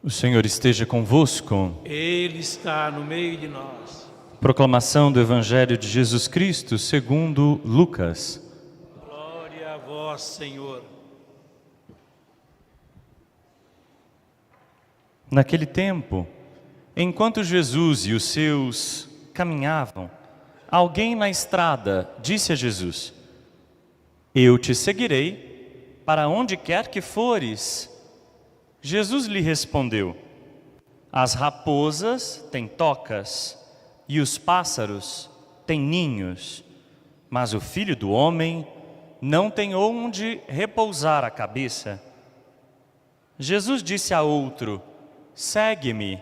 O Senhor esteja convosco. Ele está no meio de nós. Proclamação do Evangelho de Jesus Cristo segundo Lucas. Glória a vós, Senhor. Naquele tempo, enquanto Jesus e os seus caminhavam, alguém na estrada disse a Jesus: Eu te seguirei para onde quer que fores. Jesus lhe respondeu: As raposas têm tocas e os pássaros têm ninhos, mas o Filho do Homem não tem onde repousar a cabeça. Jesus disse a outro: Segue-me.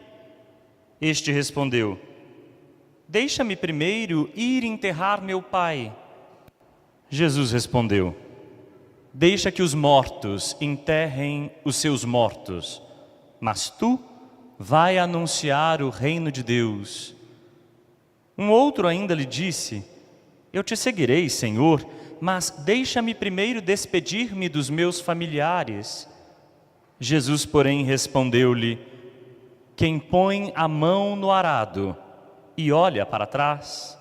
Este respondeu: Deixa-me primeiro ir enterrar meu pai. Jesus respondeu: Deixa que os mortos enterrem os seus mortos, mas tu vai anunciar o reino de Deus. Um outro ainda lhe disse: Eu te seguirei, Senhor, mas deixa-me primeiro despedir-me dos meus familiares. Jesus, porém, respondeu-lhe: Quem põe a mão no arado e olha para trás,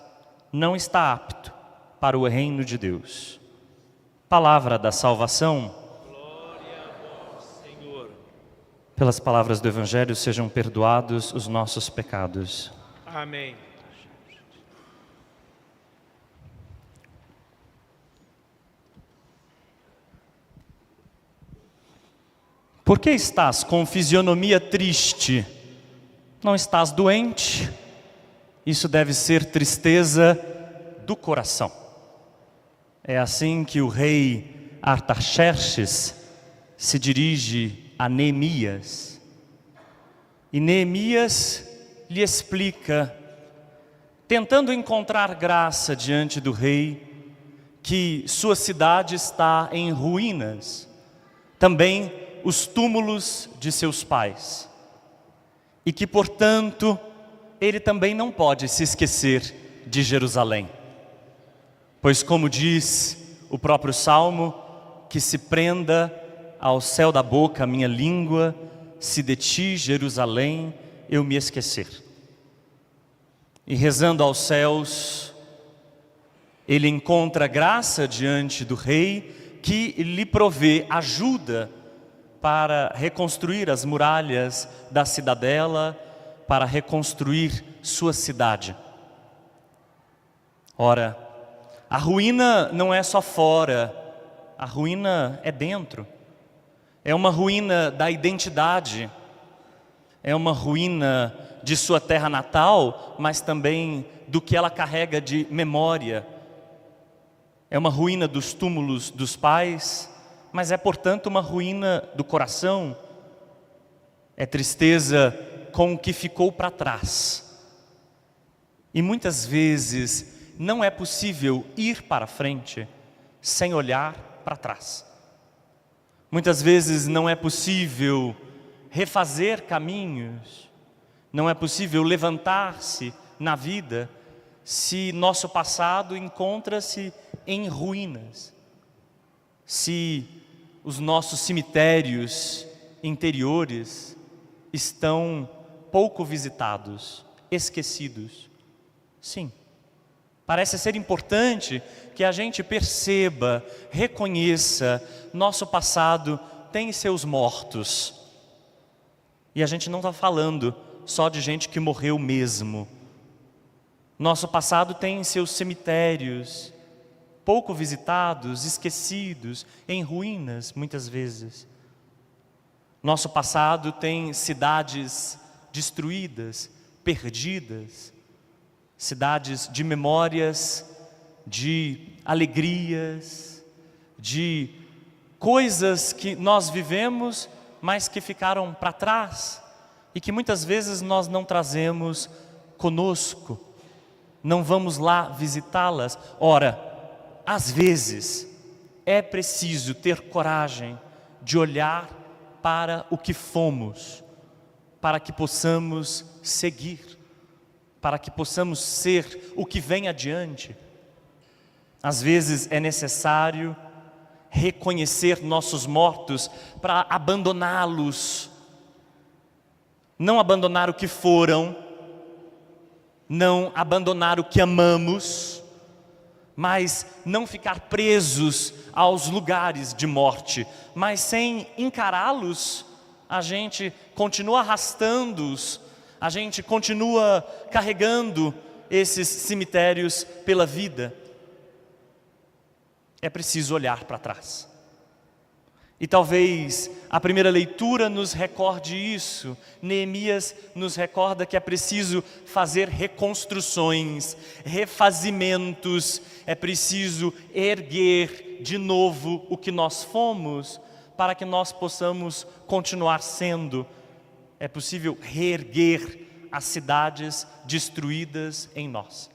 não está apto para o reino de Deus. Palavra da salvação. Glória a vós, Senhor. Pelas palavras do Evangelho sejam perdoados os nossos pecados. Amém. Por que estás com fisionomia triste? Não estás doente? Isso deve ser tristeza do coração. É assim que o rei Artaxerxes se dirige a Neemias. E Neemias lhe explica, tentando encontrar graça diante do rei, que sua cidade está em ruínas, também os túmulos de seus pais, e que, portanto, ele também não pode se esquecer de Jerusalém. Pois, como diz o próprio Salmo, que se prenda ao céu da boca a minha língua, se de ti, Jerusalém, eu me esquecer. E rezando aos céus, ele encontra graça diante do rei, que lhe provê ajuda para reconstruir as muralhas da cidadela, para reconstruir sua cidade. Ora, a ruína não é só fora, a ruína é dentro. É uma ruína da identidade, é uma ruína de sua terra natal, mas também do que ela carrega de memória. É uma ruína dos túmulos dos pais, mas é, portanto, uma ruína do coração. É tristeza com o que ficou para trás. E muitas vezes não é possível ir para frente sem olhar para trás. Muitas vezes não é possível refazer caminhos, não é possível levantar-se na vida se nosso passado encontra-se em ruínas, se os nossos cemitérios interiores estão pouco visitados, esquecidos. Sim. Parece ser importante que a gente perceba, reconheça, nosso passado tem seus mortos. E a gente não está falando só de gente que morreu mesmo. Nosso passado tem seus cemitérios, pouco visitados, esquecidos, em ruínas muitas vezes. Nosso passado tem cidades destruídas, perdidas. Cidades de memórias, de alegrias, de coisas que nós vivemos, mas que ficaram para trás e que muitas vezes nós não trazemos conosco, não vamos lá visitá-las. Ora, às vezes é preciso ter coragem de olhar para o que fomos, para que possamos seguir, para que possamos ser o que vem adiante. Às vezes é necessário reconhecer nossos mortos para abandoná-los não abandonar o que foram, não abandonar o que amamos, mas não ficar presos aos lugares de morte, mas sem encará-los, a gente continua arrastando-os, a gente continua carregando esses cemitérios pela vida. É preciso olhar para trás. E talvez a primeira leitura nos recorde isso. Neemias nos recorda que é preciso fazer reconstruções, refazimentos, é preciso erguer de novo o que nós fomos, para que nós possamos continuar sendo. É possível reerguer as cidades destruídas em nós.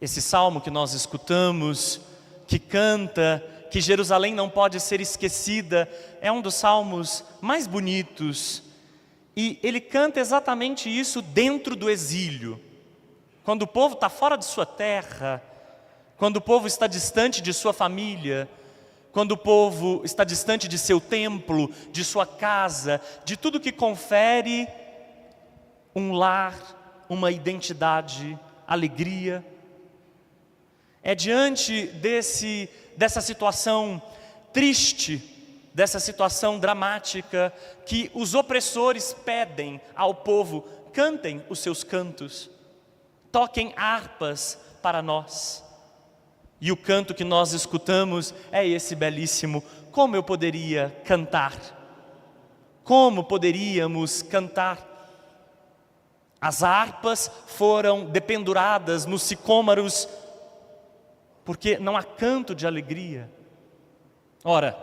Esse salmo que nós escutamos, que canta que Jerusalém não pode ser esquecida, é um dos salmos mais bonitos. E ele canta exatamente isso dentro do exílio. Quando o povo está fora de sua terra, quando o povo está distante de sua família, quando o povo está distante de seu templo, de sua casa, de tudo que confere um lar, uma identidade, alegria. É diante dessa situação triste, dessa situação dramática, que os opressores pedem ao povo: cantem os seus cantos, toquem harpas para nós. E o canto que nós escutamos é esse belíssimo: como eu poderia cantar? Como poderíamos cantar? As harpas foram dependuradas nos sicômoros, porque não há canto de alegria. Ora,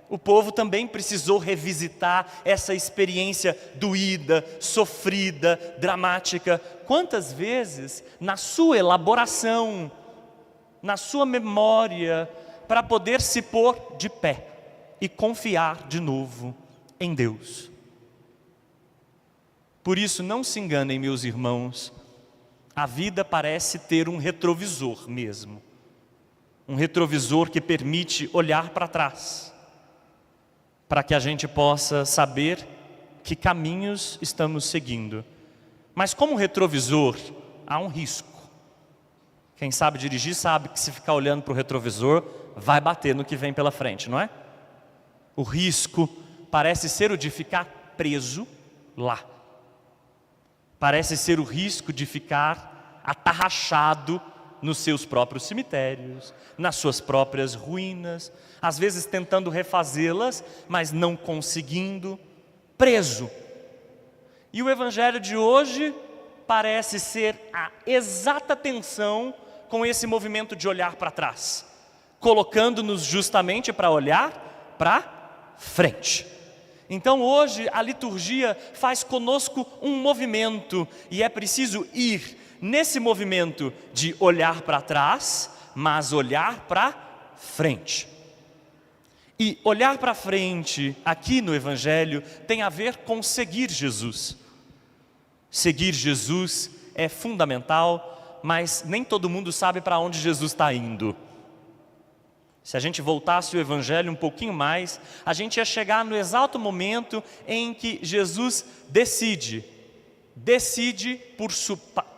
o povo também precisou revisitar essa experiência doída, sofrida, dramática. Quantas vezes na sua elaboração, na sua memória, para poder se pôr de pé e confiar de novo em Deus. Por isso, não se enganem, meus irmãos, a vida parece ter um retrovisor mesmo. Um retrovisor que permite olhar para trás, para que a gente possa saber que caminhos estamos seguindo. Mas como retrovisor, há um risco. Quem sabe dirigir sabe que se ficar olhando para o retrovisor, vai bater no que vem pela frente, não é? O risco parece ser o de ficar preso lá. Parece ser o risco de ficar atarrachado nos seus próprios cemitérios, nas suas próprias ruínas, às vezes tentando refazê-las, mas não conseguindo, preso. E o Evangelho de hoje parece ser a exata tensão com esse movimento de olhar para trás, colocando-nos justamente para olhar para frente. Então hoje a liturgia faz conosco um movimento, e é preciso ir nesse movimento de olhar para trás, mas olhar para frente. E olhar para frente, aqui no Evangelho, tem a ver com seguir Jesus. Seguir Jesus é fundamental, mas nem todo mundo sabe para onde Jesus está indo. Se a gente voltasse o Evangelho um pouquinho mais, a gente ia chegar no exato momento em que Jesus decide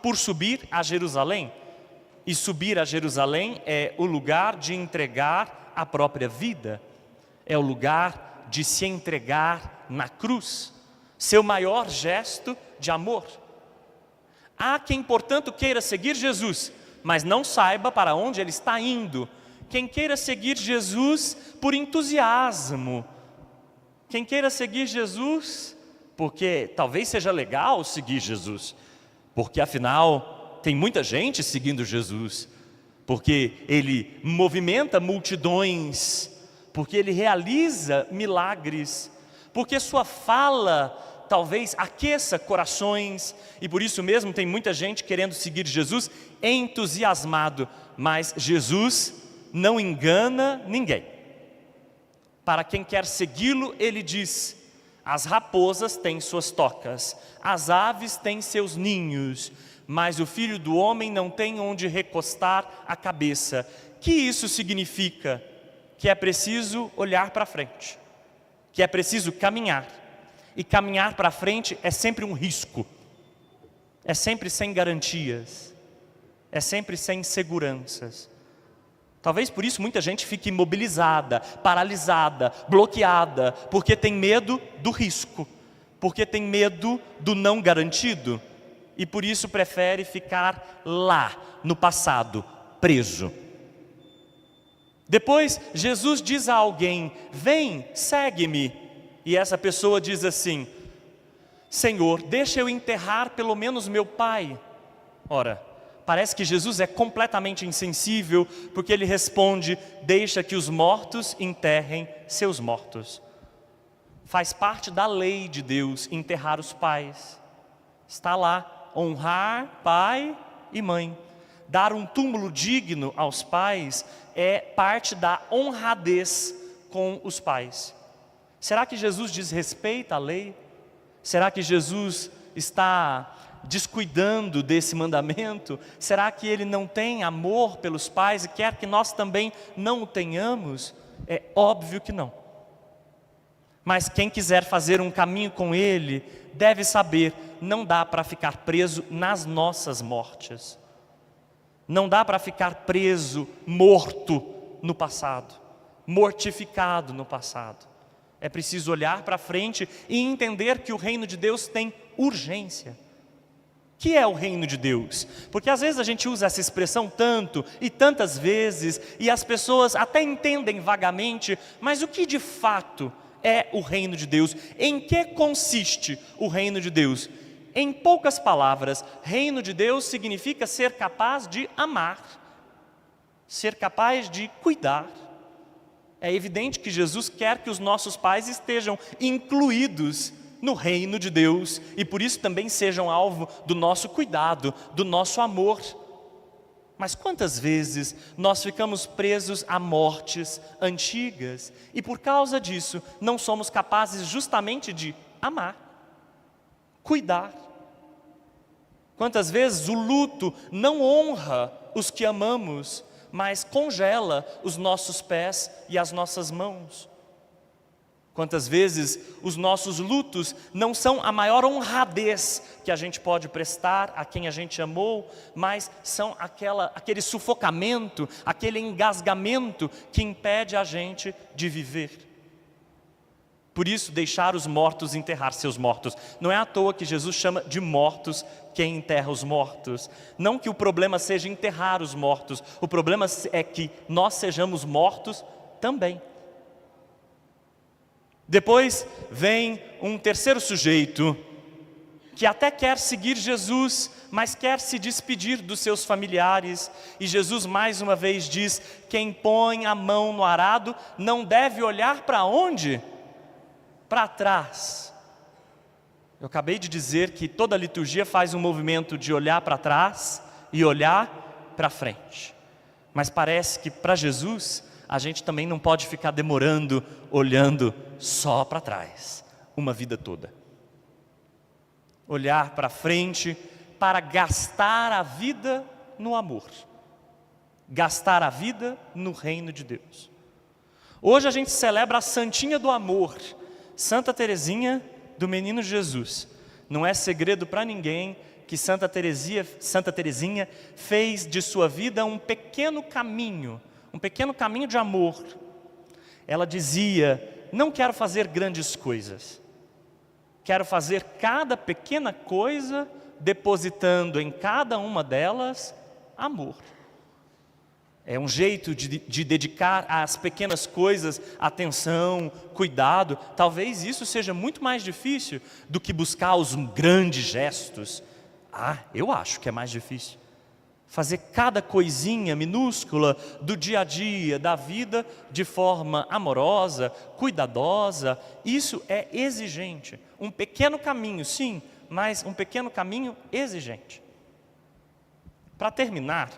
por subir a Jerusalém. E subir a Jerusalém é o lugar de entregar a própria vida, é o lugar de se entregar na cruz, seu maior gesto de amor. Há quem, portanto, queira seguir Jesus, mas não saiba para onde ele está indo. Quem queira seguir Jesus por entusiasmo, quem queira seguir Jesus porque talvez seja legal seguir Jesus, porque afinal tem muita gente seguindo Jesus, porque ele movimenta multidões, porque ele realiza milagres, porque sua fala talvez aqueça corações, e por isso mesmo tem muita gente querendo seguir Jesus entusiasmado, mas Jesus não engana ninguém. Para quem quer segui-lo, ele diz: as raposas têm suas tocas, as aves têm seus ninhos, mas o Filho do Homem não tem onde recostar a cabeça. Que isso significa? Que é preciso olhar para frente, que é preciso caminhar. E caminhar para frente é sempre um risco. É sempre sem garantias. É sempre sem seguranças. Talvez por isso muita gente fique imobilizada, paralisada, bloqueada, porque tem medo do risco, porque tem medo do não garantido, e por isso prefere ficar lá, no passado, preso. Depois, Jesus diz a alguém: vem, segue-me. E essa pessoa diz assim: Senhor, deixa eu enterrar pelo menos meu pai. Ora, parece que Jesus é completamente insensível, porque ele responde: deixa que os mortos enterrem seus mortos. Faz parte da lei de Deus enterrar os pais. Está lá, honrar pai e mãe. Dar um túmulo digno aos pais é parte da honradez com os pais. Será que Jesus desrespeita a lei? Será que Jesus está descuidando desse mandamento? Será que ele não tem amor pelos pais e quer que nós também não o tenhamos? É óbvio que não. Mas quem quiser fazer um caminho com ele, deve saber, não dá para ficar preso nas nossas mortes. Não dá para ficar preso, morto no passado, mortificado no passado. É preciso olhar para frente e entender que o reino de Deus tem urgência. O que é o reino de Deus? Porque às vezes a gente usa essa expressão tanto e tantas vezes, e as pessoas até entendem vagamente, mas o que de fato é o reino de Deus? Em que consiste o reino de Deus? Em poucas palavras, reino de Deus significa ser capaz de amar, ser capaz de cuidar. É evidente que Jesus quer que os nossos pais estejam incluídos no reino de Deus e por isso também sejam alvo do nosso cuidado, do nosso amor. Mas quantas vezes nós ficamos presos a mortes antigas e por causa disso não somos capazes justamente de amar, cuidar? Quantas vezes o luto não honra os que amamos, mas congela os nossos pés e as nossas mãos? Quantas vezes os nossos lutos não são a maior honradez que a gente pode prestar a quem a gente amou, mas são aquele sufocamento, aquele engasgamento que impede a gente de viver. Por isso, deixar os mortos enterrar seus mortos. Não é à toa que Jesus chama de mortos quem enterra os mortos. Não que o problema seja enterrar os mortos, o problema é que nós sejamos mortos também. Depois vem um terceiro sujeito, que até quer seguir Jesus, mas quer se despedir dos seus familiares. E Jesus mais uma vez diz: quem põe a mão no arado não deve olhar para onde? Para trás. Eu acabei de dizer que toda a liturgia faz um movimento de olhar para trás e olhar para frente. Mas parece que para Jesus, a gente também não pode ficar demorando, olhando só para trás, uma vida toda. Olhar para frente para gastar a vida no amor. Gastar a vida no reino de Deus. Hoje a gente celebra a Santinha do Amor, Santa Teresinha do Menino Jesus. Não é segredo para ninguém que Santa Teresinha fez de sua vida um pequeno caminho de amor. Ela dizia: não quero fazer grandes coisas, quero fazer cada pequena coisa, depositando em cada uma delas amor. É um jeito de dedicar às pequenas coisas atenção, cuidado. Talvez isso seja muito mais difícil do que buscar os grandes gestos. Eu acho que é mais difícil. Fazer cada coisinha minúscula do dia a dia, da vida, de forma amorosa, cuidadosa, isso é exigente. Um pequeno caminho, sim, mas um pequeno caminho exigente. Para terminar,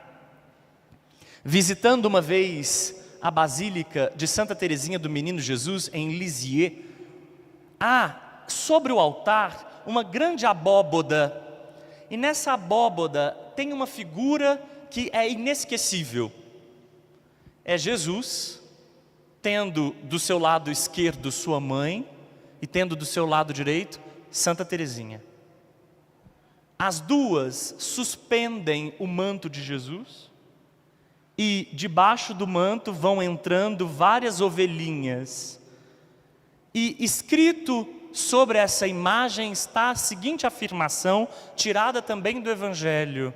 visitando uma vez a Basílica de Santa Teresinha do Menino Jesus, em Lisieux, há sobre o altar uma grande abóboda, e nessa abóboda tem uma figura que é inesquecível. É Jesus tendo do seu lado esquerdo sua mãe e tendo do seu lado direito Santa Teresinha. As duas suspendem o manto de Jesus e debaixo do manto vão entrando várias ovelhinhas. E escrito sobre essa imagem está a seguinte afirmação, tirada também do Evangelho: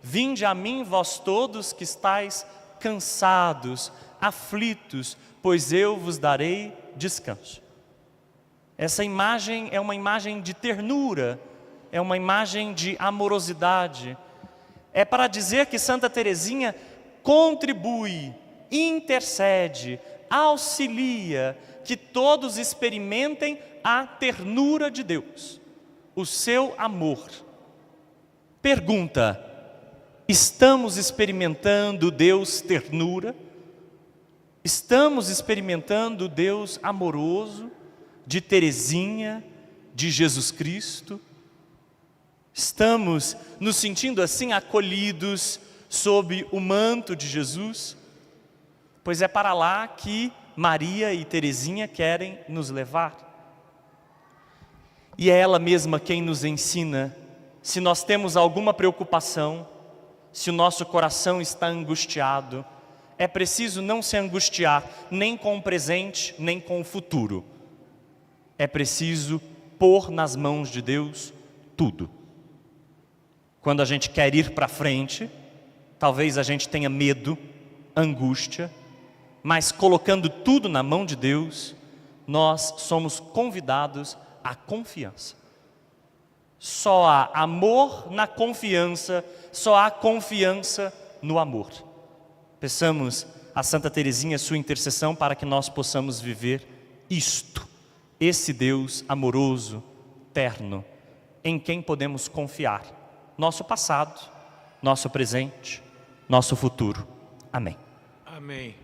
vinde a mim vós todos que estáis cansados, aflitos, pois eu vos darei descanso. Essa imagem é uma imagem de ternura, é uma imagem de amorosidade. É para dizer que Santa Teresinha contribui, intercede, auxilia, que todos experimentem a ternura de Deus, o seu amor. Pergunta: estamos experimentando Deus ternura? Estamos experimentando Deus amoroso, de Teresinha, de Jesus Cristo? Estamos nos sentindo assim acolhidos sob o manto de Jesus? Pois é para lá que Maria e Teresinha querem nos levar. E é ela mesma quem nos ensina, se nós temos alguma preocupação, se o nosso coração está angustiado, é preciso não se angustiar nem com o presente, nem com o futuro. É preciso pôr nas mãos de Deus tudo. Quando a gente quer ir para frente, talvez a gente tenha medo, angústia, mas colocando tudo na mão de Deus, nós somos convidados à confiança. Só há amor na confiança, só há confiança no amor. Peçamos a Santa Teresinha sua intercessão para que nós possamos viver isto, esse Deus amoroso, terno, em quem podemos confiar, nosso passado, nosso presente, nosso futuro. Amém. Amém.